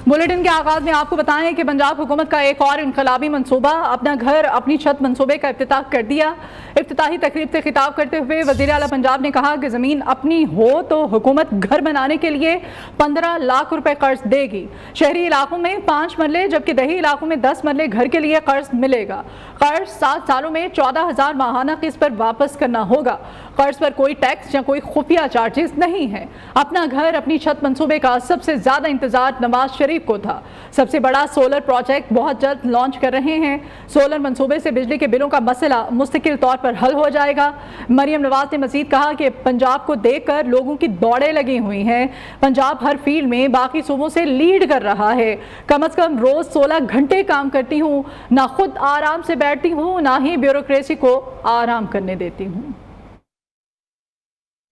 Bulletin के आगाज में आपको बताएं कि पंजाब हुकूमत का एक और इनकलाबी मंसूबा अपना घर अपनी छत मंसूबे का इफ्तिताह कर दिया। इफ्तिताही तकरीब से खिताब करते हुए वज़ीर आला पंजाब ने कहा कि ज़मीन अपनी हो तो हुकूमत घर बनाने के लिए 15 लाख रुपए कर्ज देगी। शहरी इलाकों में 5 मरले जबकि दही इलाकों में 10 मरले घर के लिए कर्ज मिलेगा। कर्ज 7 सालों में 14,000 माहाना किस्त पर वापस करना होगा। कर्ज पर कोई टैक्स या कोई खुफिया चार्जेस नहीं है। अपना घर अपनी छत मंसूबे का सबसे ज्यादा इंतजार नवाज शरीफ को था। सबसे बड़ा सोलर प्रोजेक्ट बहुत जल्द लॉन्च कर रहे हैं। सोलर मंसूबे से बिजली के बिलों का मसला मुस्तकिल तौर पर हल हो जाएगा। मरियम नवाज ने मजीद कहा कि पंजाब को देखकर लोगों की दौड़ें लगी हुई हैं। पंजाब हर फील्ड में बाकी सूबों से लीड कर रहा है। कम अज कम रोज 16 घंटे काम करती हूँ, ना खुद आराम से बैठती हूँ ना ही ब्यूरोक्रेसी को आराम करने देती हूँ।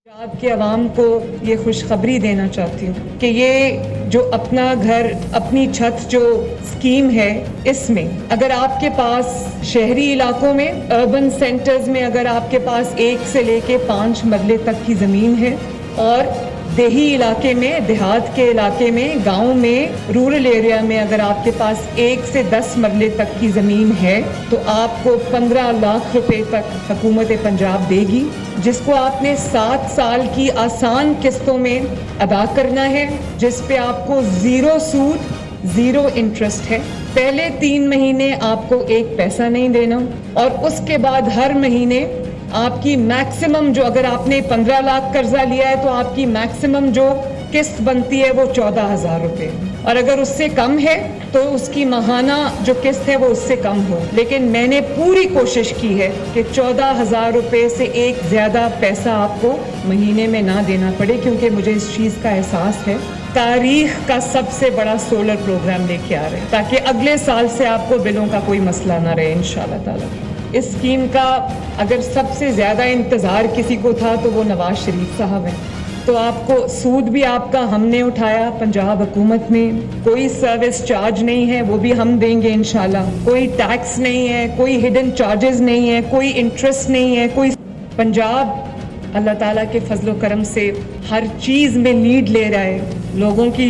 पंजाब के अवाम को ये खुशखबरी देना चाहती हूँ कि ये जो अपना घर अपनी छत जो स्कीम है, इसमें अगर आपके पास शहरी इलाकों में अर्बन सेंटर्स में अगर आपके पास 1 से लेके 5 मरले तक की ज़मीन है और देही इलाके में, देहात के इलाके में, गांव में, रूरल एरिया में अगर आपके पास 1 से 10 मरले तक की ज़मीन है तो आपको 15 लाख रुपए तक हुकूमत पंजाब देगी, जिसको आपने 7 साल की आसान किस्तों में अदा करना है, जिस पे आपको 0 सूद 0 इंटरेस्ट है। पहले 3 महीने आपको 1 पैसा नहीं देना और उसके बाद हर महीने आपकी मैक्सिमम जो, अगर आपने 15 लाख कर्जा लिया है तो आपकी मैक्सिमम जो किस्त बनती है वो 14,000 रुपये, और अगर उससे कम है तो उसकी माहाना जो किस्त है वो उससे कम हो। लेकिन मैंने पूरी कोशिश की है कि 14,000 रुपये से एक ज़्यादा पैसा आपको महीने में ना देना पड़े, क्योंकि मुझे इस चीज़ का एहसास है। तारीख का सबसे बड़ा सोलर प्रोग्राम लेके आ रहे हैं ताकि अगले साल से आपको बिलों का कोई मसला ना रहे इंशाल्लाह ताला। इस स्कीम का अगर सबसे ज़्यादा इंतज़ार किसी को था तो वो नवाज शरीफ साहब हैं। तो आपको सूद भी आपका हमने उठाया, पंजाब हुकूमत में कोई सर्विस चार्ज नहीं है, वो भी हम देंगे इंशाल्लाह। कोई टैक्स नहीं है, कोई हिडन चार्जेस नहीं है, कोई इंटरेस्ट नहीं है, कोई। पंजाब अल्लाह ताला के फजलो करम से हर चीज़ में लीड ले रहा है। लोगों की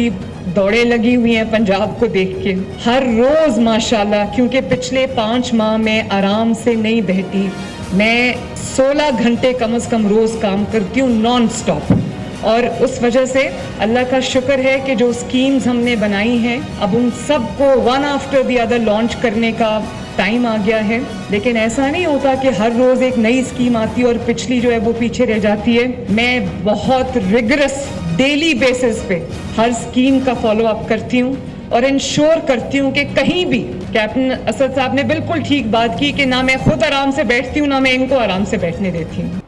दौड़ें लगी हुई हैं पंजाब को देख के हर रोज़ माशाल्लाह, क्योंकि पिछले 5 माह में आराम से नहीं बैठी। मैं 16 घंटे कम से कम रोज़ काम करती हूँ नॉन स्टॉप, और उस वजह से अल्लाह का शुक्र है कि जो स्कीम्स हमने बनाई हैं अब उन सब को one after the other launch करने का टाइम आ गया है। लेकिन ऐसा नहीं होता कि हर रोज़ एक नई स्कीम आती है और पिछली जो है वो पीछे रह जाती है। मैं बहुत रिगरस डेली बेसिस पे हर स्कीम का फॉलो अप करती हूँ और इंश्योर करती हूँ कि कहीं भी, कैप्टन असद साहब ने बिल्कुल ठीक बात की कि ना मैं खुद आराम से बैठती हूँ ना मैं इनको आराम से बैठने देती हूँ।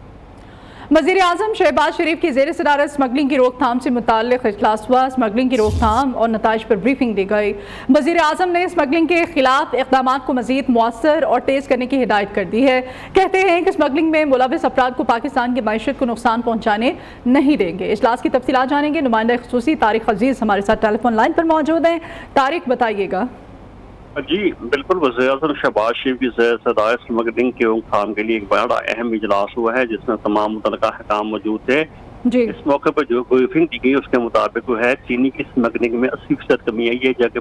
वज़ीर आज़म शहबाज शरीफ की ज़ेर सदारत स्मगलिंग की रोकथाम से मुताल्लिक़ इजलास हुआ। स्मगलिंग की रोकथाम और नताइज पर ब्रीफिंग दी गई। वज़ीर आज़म ने स्मगलिंग के खिलाफ इक़दाम को मज़ीद मौसर और तेज़ करने की हिदायत कर दी है। कहते हैं कि स्मगलिंग में मुलविस अफराद को पाकिस्तान की मईशत को नुकसान पहुँचाने नहीं देंगे। इजलास की तफसीलात जानेंगे। नुमाइंदा ख़ुसूसी तारिक अजीज़ हमारे साथ टेलीफोन लाइन पर मौजूद हैं। तारिक, बताइएगा। जी बिल्कुल, वज़ीर-ए-आज़म शहबाज शरीफ की सदारत स्मगलिंग के रोकथाम के लिए एक बड़ा अहम इजलास हुआ है जिसमें तमाम मुतल्लिका हकाम मौजूद थे। इस मौके पर जो ब्रीफिंग दी गई उसके मुताबिक जो है चीनी की स्मगलिंग में 80% कमी आई है, जबकि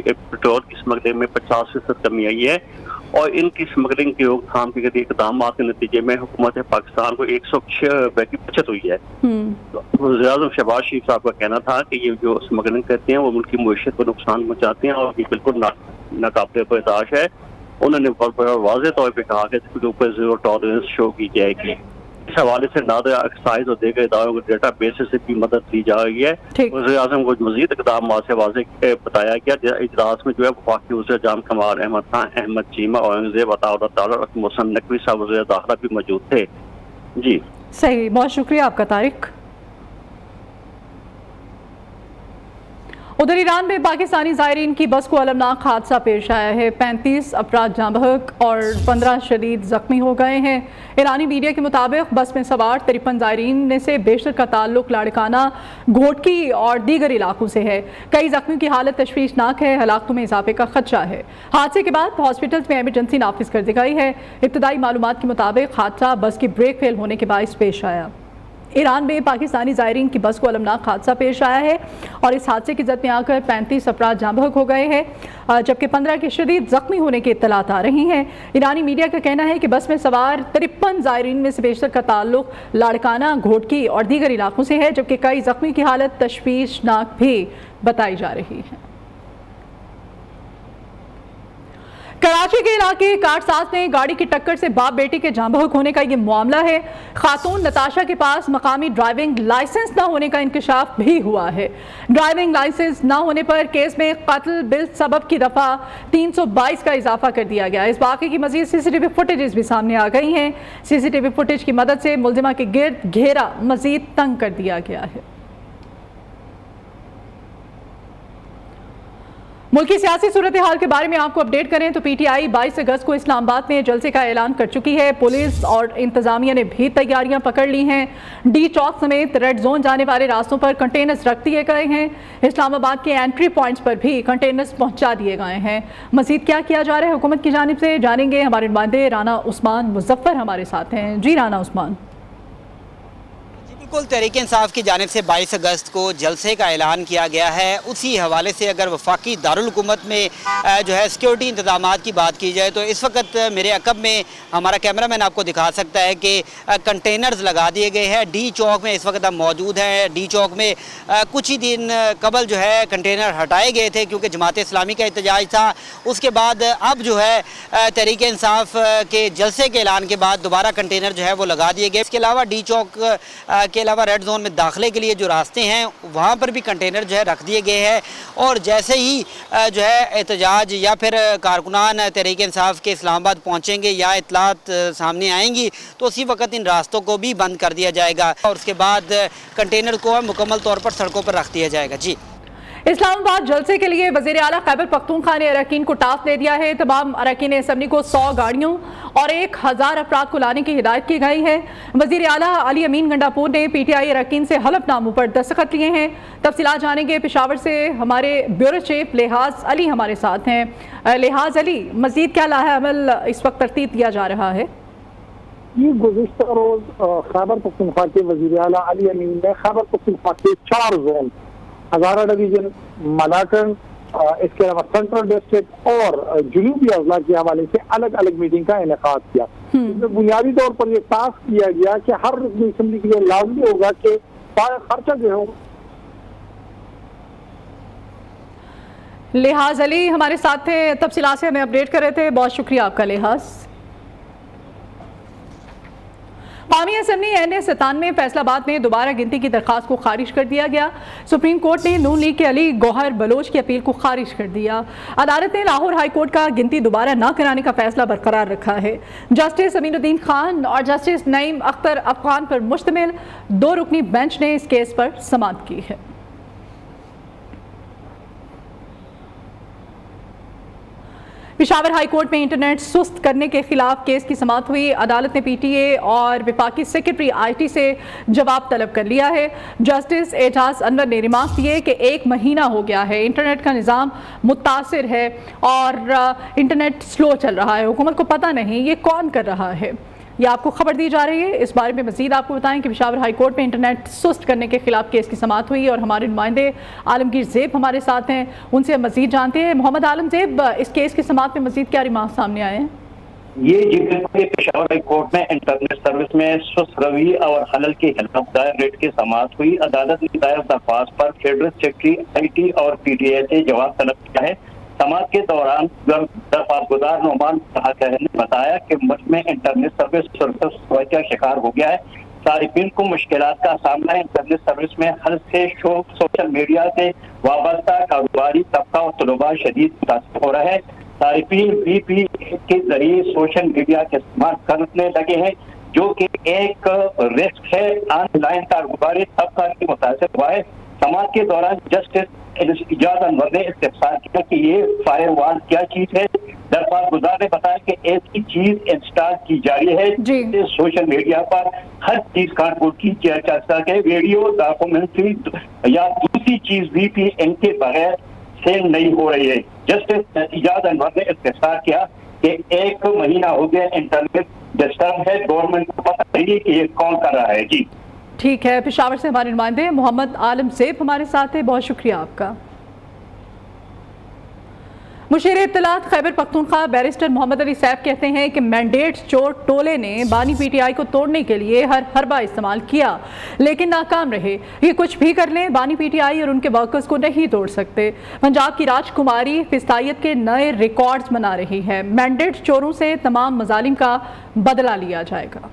पेट्रोल की स्मगलिंग में 50% कमी आई है, और इनकी स्मगलिंग की रोकथाम के लिए इक़दाम के नतीजे में हुकूमत पाकिस्तान को 106 रुपये की बचत हुई है। तो वज़ीर-ए-आज़म शहबाज शरीफ साहब का कहना था कि ये जो स्मगलिंग करते हैं वो मुल्क की मईशत को नुकसान पहुँचाते हैं और ये बिल्कुल नाकाबिल बर्दाश्त है। उन्होंने वाज़ेह तौर पर कहा कि इसके ऊपर ज़ीरो टॉलरेंस शो की जाएगी। इस हवाले से नादर एक्साइज और दीगर इदारों को डेटा बेस से भी मदद दी जा रही है। वज़ीर-ए-आज़म को मज़ीद इक़दाम से वाज़ेह बताया गया। इजलास में जो है वफाकी वज़ीर जाम कमाल अहमद खान, अहमद चीमा, औरंगज़ेब अताउल्लाह और मोहसिन नकवी साहब वज़ीर दाखिला भी मौजूद थे। जी सही, बहुत शुक्रिया आपका तारिक। उधर ईरान में पाकिस्तानी ज़ायरीन की बस को अलमनाक हादसा पेश आया है। 35 अफराद जाँ बहक और 15 शदीद ज़ख्मी हो गए हैं। ईरानी मीडिया के मुताबिक बस में सवार 53 ज़ायरीन में से बेशतर का ताल्लुक लाड़काना, घोटकी और दीगर इलाकों से है। कई ज़ख्मियों की हालत तशवीशनाक है। हलाकतों में इजाफे का खदशा है। हादसे के बाद हॉस्पिटल्स में एमरजेंसी नाफिज कर दी गई है। इब्तदाई मालूमात के मुताबिक हादसा बस की ब्रेक फेल होने के बायस पेश आया। ईरान में पाकिस्तानी ज़ायरीन की बस को अलमनाक हादसा पेश आया है और इस हादसे की जद में आकर 35 अफराद जाँ बहक हो गए हैं जबकि 15 के शदीद ज़ख्मी होने की इत्तलात आ रही हैं। ईरानी मीडिया का कहना है कि बस में सवार 53 ज़ायरीन में से बेशतर का ताल्लुक लाड़काना, घोटकी और दीगर इलाकों से है, जबकि कई ज़ख्मी की हालत तशवीशनाक भी बताई जा रही है। कराची के इलाके कारसाज में गाड़ी की टक्कर से बाप बेटी के जाँ बहक होने का ये मामला है। खातून नताशा के पास मकामी ड्राइविंग लाइसेंस न होने का इंकशाफ भी हुआ है। ड्राइविंग लाइसेंस न होने पर केस में कत्ल बिल सबब की दफ़ा 322 का इजाफा कर दिया गया। इस वाक़े की मज़ीद CCTV फुटेज भी सामने आ गई हैं। CCTV फुटेज की मदद से मुलजिमा के गिर्द घेरा मज़ीद तंग कर दिया गया है। मुल्की सियासी सूरत हाल के बारे में आपको अपडेट करें तो PTI 22 अगस्त को इस्लामाबाद में जलसे का ऐलान कर चुकी है। पुलिस और इंतजामिया ने भी तैयारियां पकड़ ली हैं। डी चौक समेत रेड जोन जाने वाले रास्तों पर कंटेनर्स रख दिए गए हैं। इस्लामाबाद के एंट्री पॉइंट्स पर भी कंटेनर्स पहुंचा दिए गए हैं। मजीद क्या किया जा रहा है हुकूमत की जानिब से, जानेंगे हमारे नुमाइंदे राना उस्मान मुजफ्फर हमारे साथ हैं। जी राना उस्मान। बिल्कुल, तहरीक इंसाफ की जानिब से 22 अगस्त को जलसे का ऐलान किया गया है। उसी हवाले से अगर वफाकी दारुल हुकूमत में जो है सिक्योरिटी इंतजामात की बात की जाए तो इस वक्त मेरे अकब में हमारा कैमरामैन आपको दिखा सकता है कि कंटेनर्स लगा दिए गए हैं। डी चौक में इस वक्त हम मौजूद हैं। डी चौक में कुछ ही दिन कबल जो है कंटेनर हटाए गए थे क्योंकि जमात इस्लामी का एहतजाज था। उसके बाद अब जो है तहरीक इंसाफ के जलसे के ऐलान के बाद दोबारा कंटेनर जो है वो लगा दिए गए। इसके अलावा डी चौक के अलावा रेड जोन में दाखिले के लिए जो रास्ते हैं वहाँ पर भी कंटेनर जो है रख दिए गए हैं और जैसे ही जो है एहतजाज या फिर कारकुनान तहरीक इंसाफ के इस्लामाबाद पहुँचेंगे या इतलात सामने आएंगी तो उसी वक्त इन रास्तों को भी बंद कर दिया जाएगा और उसके बाद कंटेनर को मुकम्मल तौर पर सड़कों पर रख दिया जाएगा। जी, इस्लामाबाद जलसे के लिए वज़ीर आला खैबर पख्तूनख्वा ने अरकान को टास्क दे दिया है। तमाम अरकान असम्बली को 100 गाड़ियों और 1000 अफराद को लाने की हिदायत की गई है। वज़ीर आला अली अमीन गंडापुर ने PTI अरकान से हलफनामों पर दस्तखत लिए हैं। तफसीलात जानेंगे पेशावर से हमारे ब्यूरो चीफ लिहाज अली हमारे साथ हैं। लिहाज अली, मज़ीद क्या लाहेअमल इस वक्त तरतीब दिया जा रहा है? ये गुज़िश्ता रोज़ खैबर पख्तूनख्वा के वज़ीर आला अली अमीन ने खैबर पख्तूनख्वा के 4 जोन हज़ारा डिवीजन, मलाकन, इसके अलावा सेंट्रल डिस्ट्रिक्ट और जुनूबी अजला के हवाले से अलग अलग मीटिंग का इनेकाद किया। इसमें बुनियादी तौर पर यह टास्क किया गया कि हर रुकनी असम्बली के लिए लाजमी होगा कि खर्चा जो हो। लिहाज अली हमारे साथ थे, तफसीलात से हमें अपडेट कर रहे थे। बहुत शुक्रिया आपका लिहाज। कौमी असम्बली NA-97 फैसलाबाद में दोबारा गिनती की दरख्वास्त को खारिज कर दिया गया। सुप्रीम कोर्ट ने नून लीग के अली गौहर बलोच की अपील को खारिज कर दिया। अदालत ने लाहौर हाई कोर्ट का गिनती दोबारा न कराने का फैसला बरकरार रखा है। जस्टिस अमीनुद्दीन खान और जस्टिस नईम अख्तर अफगान पर मुश्तमिल 2 रुकनी बेंच ने इस केस पर समाअत की है। पेशावर हाई कोर्ट में इंटरनेट सुस्त करने के खिलाफ केस की समाअत हुई। अदालत ने PTA और वफाकी सेक्रेटरी IT से जवाब तलब कर लिया है। जस्टिस एजाज अनवर ने रिमार्क दिए कि 1 महीना हो गया है, इंटरनेट का निज़ाम मुतासिर है और इंटरनेट स्लो चल रहा है। हुकूमत को पता नहीं ये कौन कर रहा है। ये आपको खबर दी जा रही है। इस बारे में मजीद आपको बताएं कि पेशावर हाई कोर्ट में इंटरनेट सुस्त करने के खिलाफ केस की समाअत हुई और हमारे नुमाइंदे आलमगीर ज़ेब हमारे साथ हैं, उनसे हम मजीद जानते हैं। मोहम्मद आलम ज़ेब, इस केस की समाअत में मजीद क्या रिमार्क सामने आए हैं? ये जिक्र पेशावर हाई कोर्ट में इंटरनेट सर्विस में सुस्त रवि और खलल के खिलाफ दायर रेट की समाअत हुई। अदालत ने दायर दरख्वास्त पर फेडरल सेक्रेटरी IT और PTA से जवाब तलब किया है। समाअत के दौरान दरख्वास्तगुजार नोमान ने बताया कि मुल्क में इंटरनेट सर्विस का शिकार हो गया है। सारिफिन को मुश्किलात का सामना इंटरनेट सर्विस में हर से सोशल मीडिया से वाबस्ता कारोबारी तबका और तलबा शदीद मुतासिर हो रहा है। सारिफिन VPN के जरिए सोशल मीडिया का इस्तेमाल करने लगे हैं जो कि एक रिस्क है। ऑनलाइन कारोबारी तबका की मुतासिर हुआ है। समाअत के दौरान जस्टिस एजाज अनवर ने इस्तिफसार किया कि ये फायरवॉल क्या चीज है। दरख्वास्तगुजार ने बताया कि ऐसी चीज इंस्टॉल की जा रही है सोशल मीडिया पर हर चीज कानपुर की जा सके, वीडियो, डॉक्यूमेंट्री या दूसरी चीज VPN के बगैर सेल नहीं हो रही है। जस्टिस एजाज अनवर ने इस्तिफसार किया कि 1 महीना हो गया इंटरनेट डिस्टर्ब है, गवर्नमेंट को पता नहीं कि ये कौन कर रहा है। जी ठीक है, पेशावर से हमारे नुमाइंदे मोहम्मद आलम ज़ेब हमारे साथ है, बहुत शुक्रिया आपका। मुशीर इत्तलात खैबर पख्तूनख्वा बैरिस्टर मोहम्मद अली सैफ कहते हैं कि मैंडेट चोर टोले ने बानी पीटीआई को तोड़ने के लिए हर हरबा इस्तेमाल किया लेकिन नाकाम रहे। ये कुछ भी कर लें, बानी पीटीआई और उनके वर्कर्स को नहीं तोड़ सकते। पंजाब की राजकुमारी फिस्तायत के नए रिकॉर्ड्स बना रही है। मैंडेट चोरों से तमाम मजालिम का बदला लिया जाएगा।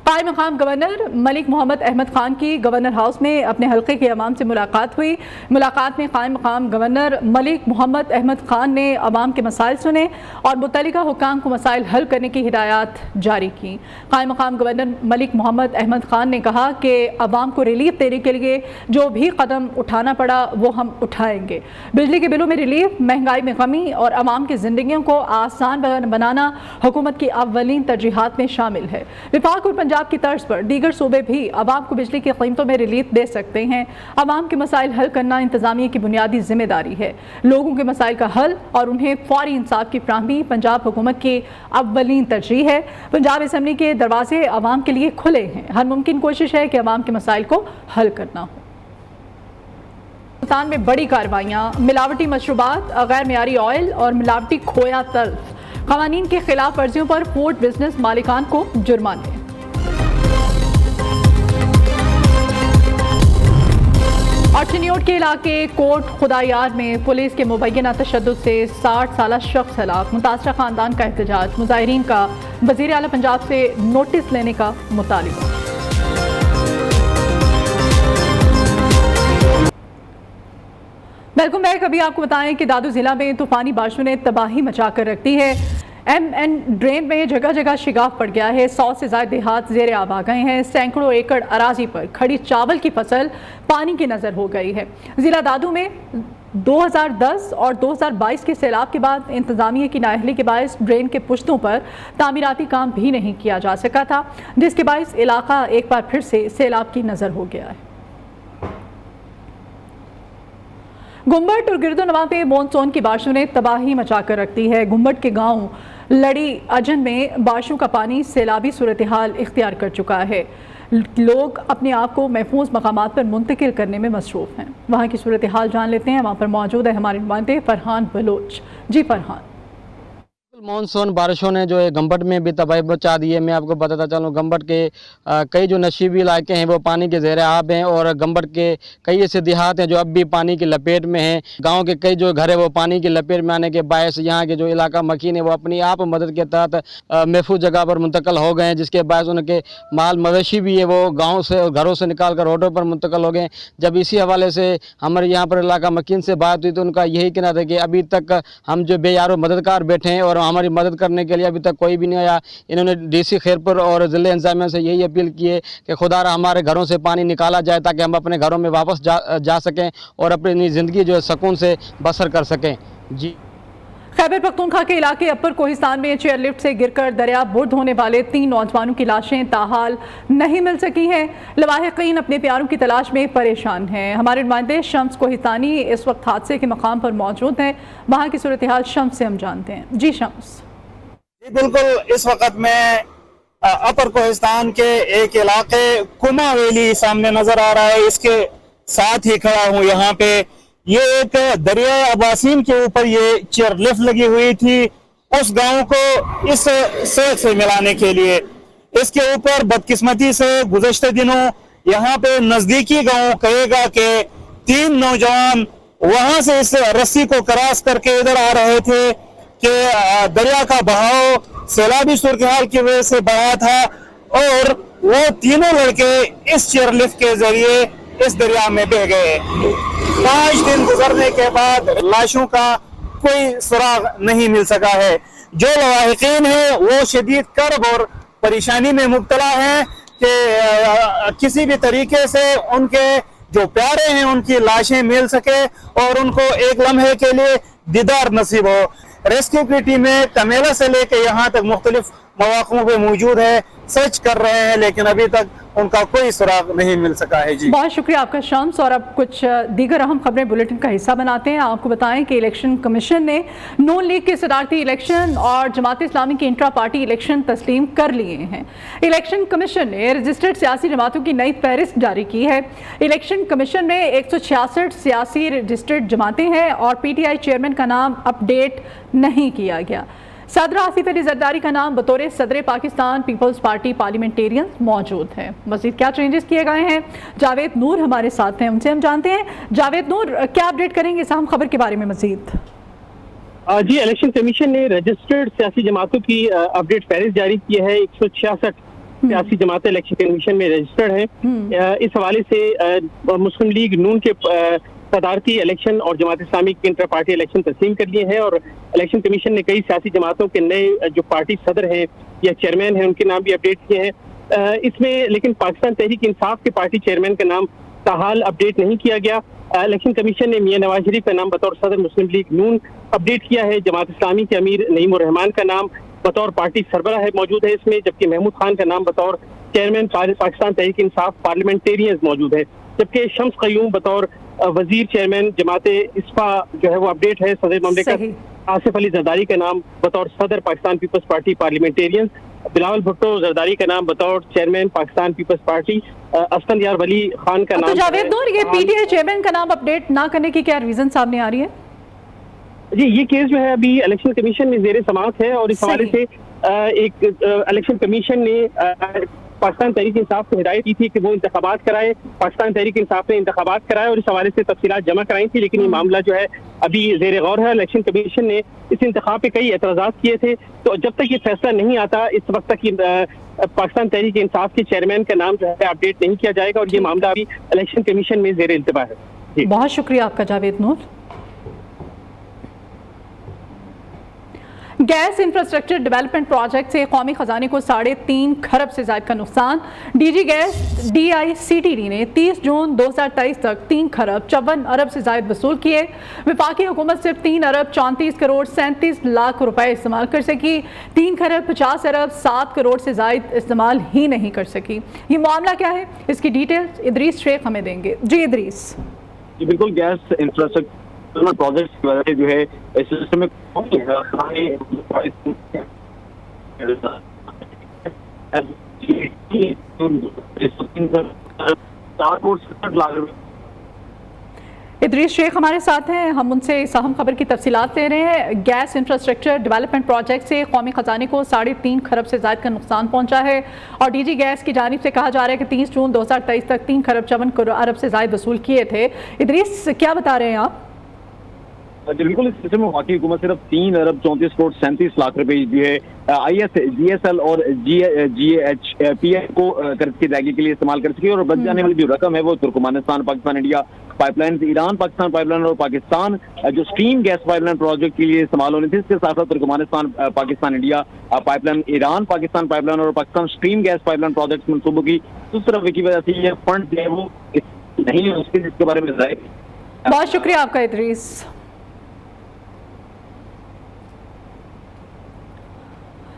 कायम मकाम गवर्नर मलिक मोहम्मद अहमद खान की गवर्नर हाउस में अपने हल्के के अवाम से मुलाकात हुई। मुलाकात में कायम मकाम गवर्नर मलिक मोहम्मद अहमद खान ने अवाम के मसाइल सुने और मुतल्लिका हुक्काम को मसाइल हल करने की हिदायत जारी की। कायम मकाम गवर्नर मलिक मोहम्मद अहमद खान ने कहा कि अवाम को रिलीफ देने के लिए जो भी कदम उठाना पड़ा वो हम उठाएंगे। बिजली के बिलों में रिलीफ, महंगाई में कमी और अवाम की जिंदगियों को आसान बनाना हुकूमत की अव्वलीन तरजीहात में शामिल है। विफाक और पंजाब की तर्ज पर दीगर सूबे भी अवाम को बिजली की कीमतों में रिलीफ दे सकते हैं। अवाम के मसाइल हल करना इंतजामिया की बुनियादी जिम्मेदारी है। लोगों के मसाइल का हल और उन्हें फौरी इंसाफ की फराहमी पंजाब हुकूमत की अव्वलीन तरजीह है। पंजाब असम्बली के दरवाजे अवाम के लिए खुले हैं। हर मुमकिन कोशिश है कि अवाम के मसाइल को हल करना हो। पाकिस्तान में बड़ी कार्रवाइयाँ, मिलावटी मशरूबात, गैर मियारी ऑयल और मिलावटी खोया तल्फ, क़वानीन के खिलाफ वर्जियों पर फूड बिजनेस मालिकान को जुर्माने। और चिन्योट के इलाके कोट खुदायार में पुलिस के मुबैना तशद्दुद से 60 साला शख्स हलाक, मुतासरा खानदान का एहतजाज, मुजाहिरीन का वज़ीर आला पंजाब से नोटिस लेने का मुतालिबा। Welcome back. अभी आपको बताएं कि दादू जिला में तूफानी बारिशों ने तबाही मचा कर रख दी है। MN ड्रेन में जगह जगह शिगाफ पड़ गया है। 100 से ज़ायद देहात ज़ेरे आब आ गए हैं। सैकड़ों एकड़ अराजी पर खड़ी चावल की फसल पानी की नज़र हो गई है। ज़िला दादू में 2010 और 2022 के सैलाब के बाद इंतज़ामिया की नाअहली के बायस ड्रेन के पुश्तों पर तामीराती काम भी नहीं किया जा सका था, जिसके बायस इलाका एक बार फिर से सैलाब की नज़र हो गया है। गुम्बट और गिरदोनवा में मानसून की बारिशों ने तबाही मचा कर रख दी है। गुम्बट के गांव लड़ी अजन में बारिशों का पानी सैलाबी सूरत हाल इख्तियार कर चुका है। लोग अपने आप को महफूज मकामात पर मुंतकिल करने में मसरूफ़ हैं। वहाँ की सूरत हाल जान लेते हैं। वहाँ पर मौजूद है हमारे नुमाइंदे फरहान बलोच। जी फरहान। मानसून बारिशों ने जो है गम्बट में भी तबाही मचा दी है। मैं आपको बताता चलूँ, गम्बट के कई जो नशीबी इलाके हैं वो पानी के ज़ेर आब हैं और गम्बट के कई ऐसे देहात हैं जो अब भी पानी की लपेट में हैं। गांव के कई जो घर है वो पानी की लपेट में आने के बायस यहाँ के जो इलाका मकीन है वो अपनी आप मदद के तहत महफूज जगह पर मुंतकिल हो गए हैं, जिसके बायस उनके माल मवेशी भी है वो गाँव से घरों से निकाल कर रोडों पर मुंतकिल हो गए। जब इसी हवाले से हमारे यहाँ पर इलाका मकीन से बात हुई तो उनका यही कहना था कि अभी तक हम जो बेयारो मददगार बैठे हैं और हमारी मदद करने के लिए अभी तक कोई भी नहीं आया। इन्होंने DC खैरपुर और ज़िले इंतज़ामिया से यही अपील की है कि खुदारा हमारे घरों से पानी निकाला जाए ताकि हम अपने घरों में वापस जा सकें और अपनी ज़िंदगी जो है सुकून से बसर कर सकें। जी। खैबर पख्तूनख्वा के इलाके अपर कोहिस्तान में चेयरलिफ्ट से गिरकर दरिया बुर्द होने वाले 3 नौजवानों की लाशें ताहाल नहीं मिल सकी हैं। लवाहिकीन अपने प्यारों की तलाश में परेशान हैं। हमारे नुमाइंदे शम्स कोहिस्तानी इस वक्त हादसे के मकाम पर मौजूद हैं। वहाँ की सूरत हाल शम्स से हम जानते हैं। जी शम्स। बिल्कुल, इस वक्त मैं अपर कोहिस्तान के एक इलाके कुमा वैली सामने नजर आ रहा है, इसके साथ ही खड़ा हूँ। यहाँ पे ये एक दरिया अबासीम के ऊपर ये चेयरलिफ्ट लगी हुई थी उस गांव को इस सड़क से मिलाने के लिए। इसके ऊपर बदकिस्मती से गुज़श्ते दिनों यहाँ पे नजदीकी गांव कहेगा के 3 नौजवान वहां से इस रस्सी को क्रॉस करके इधर आ रहे थे कि दरिया का बहाव सैलाबी सूरत-ए-हाल की वजह से बढ़ा था और वो तीनों लड़के इस चेयरलिफ्ट के जरिए इस दरिया में बह गए। 5 दिन गुजरने के बाद लाशों का कोई सुराग नहीं मिल सका है। जो लवाहिकीन है वो शदीद कर्ब और परेशानी में मुब्तला हैं कि किसी भी तरीके से उनके जो प्यारे हैं उनकी लाशें मिल सके और उनको एक लम्हे के लिए दीदार नसीब हो। रेस्क्यू की टीमें तमेला से लेकर यहाँ तक मुख्तलिफ मौक़ों पे मौजूद है, सर्च कर रहे हैं, लेकिन अभी तक उनका कोई सुराग नहीं मिल सका है। जी बहुत शुक्रिया आपका शम्स। और अब कुछ दीगर अहम खबरें बुलेटिन का हिस्सा बनाते हैं। आपको बताएं कि इलेक्शन कमीशन ने नून लीग के सदारती इलेक्शन और जमात इस्लामी के इंट्रा पार्टी इलेक्शन तस्लीम कर लिए हैं। इलेक्शन कमीशन ने रजिस्टर्ड सियासी जमातों की नई फहरिस्त जारी की है। इलेक्शन कमीशन में 166 सियासी रजिस्टर्ड जमातें हैं और PTI चेयरमैन का नाम अपडेट नहीं किया गया। सदर आसिफ अली जरदारी का नाम बतौर सदर पाकिस्तान पीपल्स पार्टी पार्लियामेंटेरियन मौजूद है। मज़ीद क्या चेंजेस किए गए हैं, जावेद नूर हमारे साथ हैं, उनसे हम जानते हैं। जावेद नूर, क्या अपडेट करेंगे इस अहम खबर के बारे में मज़ीद? जी, इलेक्शन कमीशन ने रजिस्टर्ड सियासी जमातों की अपडेट फहरिस्त जारी की है। 166 सियासी जमातें इलेक्शन कमीशन में रजिस्टर्ड हैं। इस हवाले से मुस्लिम लीग नून के सदारती इलेक्शन और जमात इस्लामी के इंटर पार्टी इलेक्शन तस्लीम कर लिए हैं और इलेक्शन कमीशन ने कई सियासी जमातों के नए जो पार्टी सदर हैं या चेयरमैन हैं उनके नाम भी अपडेट किए हैं। इसमें लेकिन पाकिस्तान तहरीक इंसाफ के पार्टी चेयरमैन का नाम ताहाल अपडेट नहीं किया गया। इलेक्शन कमीशन ने मियां नवाज शरीफ का नाम बतौर सदर मुस्लिम लीग नून अपडेट किया है। जमात इस्लामी के अमीर नईम उर रहमान का नाम बतौर पार्टी सरबराह है मौजूद है इसमें, जबकि महमूद खान का नाम बतौर चेयरमैन पाकिस्तान तहरीक इंसाफ पार्लियामेंटेरियन मौजूद है। जबकि शम्स क़य्यूम बतौर वजीर चेयरमैन जमात इस्फा जो है वो अपडेट है। सदर ममलिकत आसिफ अली जरदारी का नाम बतौर सदर Pakistan People's Party parliamentarian, Bilawal Bhutto Zardari का नाम बतौर chairman Pakistan People's Party, Asad Yar Wali Khan का नाम। तो जावेद नूर, ये PTI चेयरमैन का नाम अपडेट ना करने की क्या रीजन सामने आ रही है? जी, ये केस जो है अभी इलेक्शन कमीशन में ज़ेर समाअत है और इस हवाले से एक इलेक्शन कमीशन ने पाकिस्तान तहरीक इंसाफ को हिदायत की थी कि वो इंतखाबात कराए। पाकिस्तान तहरीक इंसाफ ने इंतखाबात कराए और इस हवाले से तफसीलात जमा कराई थी, लेकिन ये मामला जो है अभी ज़ेर गौर है। इलेक्शन कमीशन ने इस इंतखाब पे कई एतराज़ात किए थे, तो जब तक ये फैसला नहीं आता इस वक्त तक पाकिस्तान तहरीक इंसाफ के चेयरमैन का नाम जो है अपडेट नहीं किया जाएगा और ये मामला अभी इलेक्शन कमीशन में ज़ेर इंतबा है। बहुत शुक्रिया आपका जावेद नूर। गैस इंफ्रास्ट्रक्चर डेवलपमेंट प्रोजेक्ट से कौमी खजाने को 3.5 खरब से ज़ायद का नुकसान। DG गैस DICTD ने 30 जून 2023 तक 3 खरब 54 अरब से ज़ायद वसूल किए। वफाकी हुकूमत सिर्फ 3 अरब 34 करोड़ 37 लाख रुपए इस्तेमाल कर सकी। 3 खरब 50 अरब 7 करोड़ से ज़ायद इस्तेमाल ही नहीं कर सकी। ये मामला क्या है, इसकी डिटेल्स इदरीस शेख हमें देंगे। जी इदरीस। जी बिल्कुल, गैस इंफ्रास्ट्रक्चर प्रोजेक्ट की वजह से जो है इस सिस्टम में इदरीस शेख हमारे साथ हैं, हम उनसे इस अहम खबर की तफसीलात ले रहे हैं। गैस इंफ्रास्ट्रक्चर डेवलपमेंट प्रोजेक्ट से कौमी खजाने को 3.5 खरब से ज़ायद का नुकसान पहुंचा है और DG गैस की जानिब से कहा जा रहा है कि 30 जून 2023 तक 3 खरब 54 अरब से ज़ायद वसूल किए थे। इदरीस, क्या बता रहे हैं आप? बिल्कुल, इस सिस्टम में वफाकी हुकूमत सिर्फ 3 अरब 34 करोड़ 37 लाख रुपए जो है IS GSL और GHPL को कर्ज की अदायगी के लिए इस्तेमाल कर सकी और बच जाने वाली जो रकम है वो Turkmenistan Pakistan India pipeline, Iran Pakistan pipeline और पाकिस्तान जो स्ट्रीम गैस पाइपलाइन प्रोजेक्ट के लिए इस्तेमाल होनी थी। इसके साथ साथ Turkmenistan Pakistan India pipeline, Iran Pakistan pipeline और Pakistan stream gas pipeline project मंसूबों की तरफ की वजह से ये फंड जो है वो नहीं है उसके, जिसके बारे में बहुत शुक्रिया आपका इदरीस।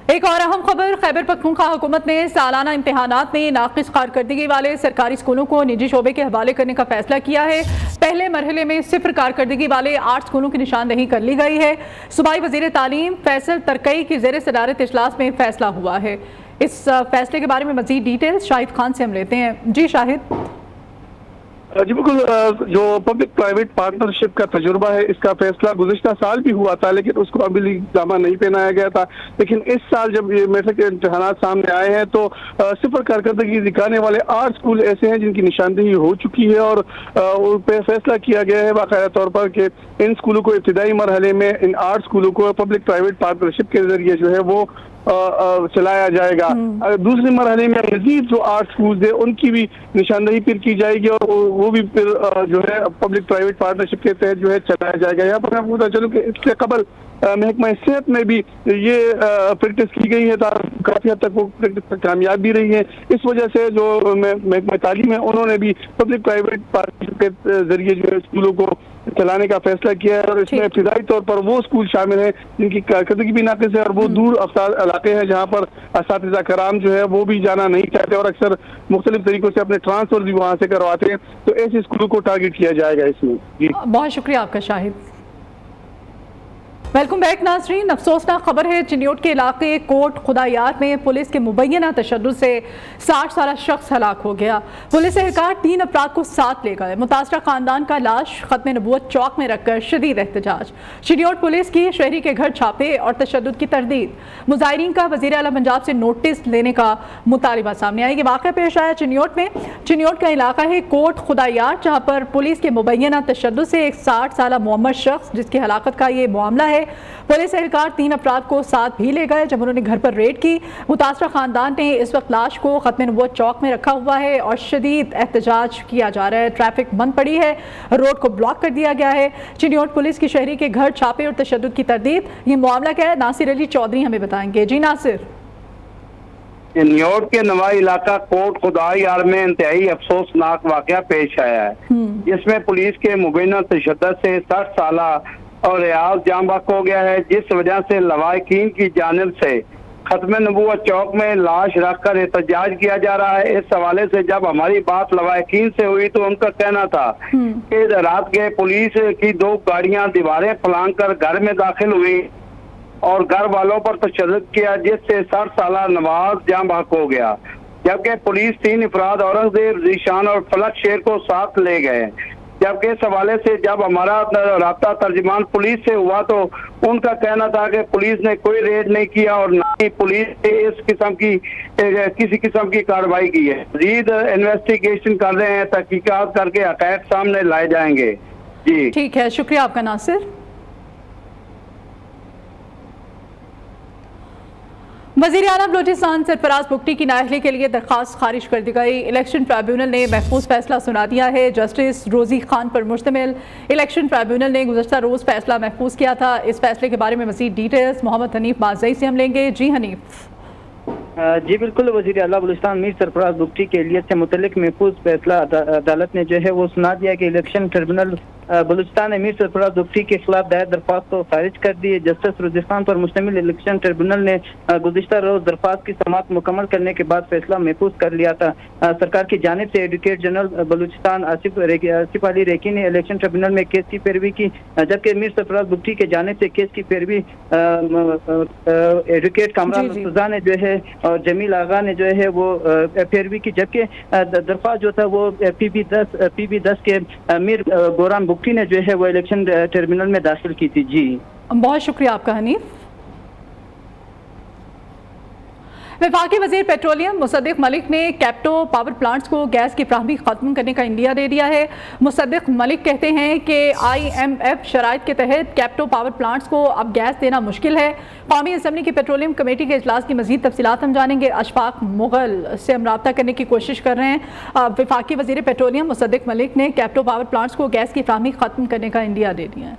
एक और अहम खबर, खैबर पख्तूनख्वा हुकूमत ने सालाना इम्तिहानात में नाकिस कारकर्दगी वाले सरकारी स्कूलों को निजी शोबे के हवाले करने का फैसला किया है। पहले मरहले में 0 कारकर्दगी वाले 8 स्कूलों की निशानदही कर ली गई है। सूबाई वज़ीर तालीम फैसल तरकई की ज़ेर सदारत इजलास में फैसला हुआ है। इस फैसले के बारे में मज़ीद डिटेल्स शाहिद खान से हम लेते हैं। जी शाहिद। जी बिल्कुल, जो पब्लिक प्राइवेट पार्टनरशिप का तजुर्बा है इसका फैसला गुज़िश्ता साल भी हुआ था, लेकिन उसको अमली जामा नहीं पहनाया गया था। लेकिन इस साल जब ये मैट्रिक के इम्तहानात सामने आए हैं तो 0 कारकर्दगी दिखाने वाले 8 स्कूल ऐसे हैं जिनकी निशानदही हो चुकी है और उन पर फैसला किया गया है बाकायदा तौर पर कि इन स्कूलों को इब्तिदाई मरहले में इन 8 स्कूलों को पब्लिक प्राइवेट पार्टनरशिप के जरिए जो है वो चलाया जाएगा। दूसरे मरहले में मजीद जो 8 स्कूल है उनकी भी निशानदही फिर की जाएगी और वो भी फिर जो है पब्लिक प्राइवेट पार्टनरशिप के तहत जो है चलाया जाएगा। यहाँ पर मैं आपको बता चलूँ कि इससे कबल महकमा सेहत में भी ये प्रैक्टिस की गई है, काफी हद तक वो प्रैक्टिस कामयाब भी रही है। इस वजह से जो महकमा तालीम है उन्होंने भी पब्लिक प्राइवेट पार्टनरशिप के जरिए जो है स्कूलों को चलाने का फैसला किया है, और इसमें इब्तिदाई तौर पर वो स्कूल शामिल हैं जिनकी कारकर्दगी भी नाक़िस है और वो दूर अफ्तार इलाके हैं जहाँ पर असातिज़ा कराम जो है वो भी जाना नहीं चाहते और अक्सर मुख्तलिफ तरीकों से अपने ट्रांसफर भी वहाँ से करवाते हैं। तो ऐसे स्कूलों को टारगेट किया जाएगा इसमें। जी बहुत शुक्रिया आपका शाहिद। वेलकम बैक नाज़रीन। अफसोसनाक खबर है, चिन्योट के इलाके कोट खुदायार में पुलिस के मुबैना तशद्दुद से 60 साला शख्स हलाक हो गया। पुलिस एहलकार 3 अफराद को साथ ले गए। मुतासरा खानदान का लाश खत्म नबूवत चौक में रखकर शदीद एहतजाज। चिन्योट पुलिस की शहरी के घर छापे और तशद्दुद की तरदीद। मुजाहिरीन का वज़ीर आला पंजाब से नोटिस लेने का मुतालिबा सामने आया। ये वाक़या पेश आया चिन्योट में। चिन्योट का इलाका है कोट खुदायार, जहाँ पर पुलिस के मुबैना तशद्दुद से एक 60 साला मोहम्मद शख्स जिसकी हलाकत का ये मामला है। पुलिस एहलकार 3 अफराद को साथ भी ले गए जब उन्होंने घर पर रेड की। मुतासरा खानदान ने इस वक्त लाश को खत्म नबूवत चौक में रखा हुआ है और शदीद एहतजाज किया जा रहा है। ट्रैफिक बंद पड़ी है, रोड को ब्लॉक कर दिया गया है। चिन्योट पुलिस की शहरी के घर छापे और तशद्दुद की तरदीद। ये मामला क्या है, नासिर अली चौधरी हमें बताएंगे। जी नासिर। चिन्योट के नवा इलाका कोट खुदायार में इंतहाई अफसोसनाक वाकया पेश आया है, जिसमें पुलिस के मुबैना तशद्दुद से 60 साला और रियाज जाम बहक हो गया है, जिस वजह से लवाहिकीन की जानिब से खत्म नबूवत चौक में लाश रखकर एहतजाज किया जा रहा है। इस हवाले से जब हमारी बात लवाहिकीन से हुई तो उनका कहना था कि रात के पुलिस की 2 गाड़ियां दीवारें फलांग कर घर में दाखिल हुई और घर वालों पर तशद्दुद किया, जिससे 60 साला नवाज जाम बहक हो गया। जबकि पुलिस 3 अफराद औरंगजेब, जीशान और फलक शेर को साथ ले गए। जबकि इस हवाले से जब हमारा राब्ता तर्जुमान पुलिस से हुआ तो उनका कहना था कि पुलिस ने कोई रेड नहीं किया और ना ही पुलिस ने इस किस्म की किसी किस्म की कार्रवाई की है। मजीद इन्वेस्टिगेशन कर रहे हैं, तहकीकात करके हक़ाइक़ सामने लाए जाएंगे। जी ठीक है, शुक्रिया आपका नासिर। वज़ीर आला बलूचिस्तान सरफराज बुगटी की नाअहली के लिए दरख्वास्त खारिज कर दी गई। इलेक्शन ट्राइब्यूनल ने महफूज फैसला सुना दिया है। जस्टिस रोजी खान पर मुश्तमिल इलेक्शन ट्राइब्यूनल ने गुज़श्ता रोज़ फैसला महफूज किया था। इस फैसले के बारे में मज़ीद डिटेल्स मोहम्मद हनीफ बाज़ई से हम लेंगे। जी हनीफ। जी बिल्कुल, वज़ीर आला बलूचिस्तान मीर सरफराज बुगटी के लिए से मुतल्लिक महफूज फैसला अदालत ने जो है वो सुना दिया कि इलेक्शन ट्रिब्यूनल बलूचिस्तान ने मीर सरफराज बुगटी के खिलाफ दायर दरख्वास्त को खारिज कर दी है। जस्टिस रोजी खान पर मुश्तमिल इलेक्शन ट्रिब्यूनल ने गुज़िश्ता रोज दरख्वास्त की समाअत मुकम्मल करने के बाद फैसला महफूज कर लिया था। सरकार की जानिब से एडवोकेट जनरल बलूचिस्तान आसिफ अली रेकी ने इलेक्शन ट्रिब्यूनल में केस की पैरवी की, जबकि मीर सरफराज बुगटी के जानिब से केस की पैरवी एडवोकेट कामरान मुर्तज़ा ने जो है और जमील आगा ने जो है वो पैरवी की, जबकि दरख्वास्त जो था वो PB10 के मीर गोरान बुगटी ने जो है वो इलेक्शन ट्रिब्यूनल में दाखिल की थी। जी बहुत शुक्रिया आपका हनीफ। वफाकी वज़ीर पेट्रोलियम मुसद्दिक मलिक ने कैप्टो पावर प्लांट्स को गैस की फ्राहमी ख़त्म करने का इंडिया दे दिया है। मुसद्दिक मलिक कहते हैं कि IMF शराइत के तहत कैप्टो पावर प्लांट्स को अब गैस देना मुश्किल है। कौमी असम्बली की पेट्रोलियम कमेटी के इजलास की मज़ीद तफसीलात हम जानेंगे। अशफाक मुगल से हम रब्ता करने की कोशिश कर रहे हैं। वफाकी वज़ीर पेट्रोलियम मुसद्दिक मलिक ने कैप्टो पावर प्लांट्स को गैस की फ्राहमी ख़त्म करने का इंडिया दे दिया है।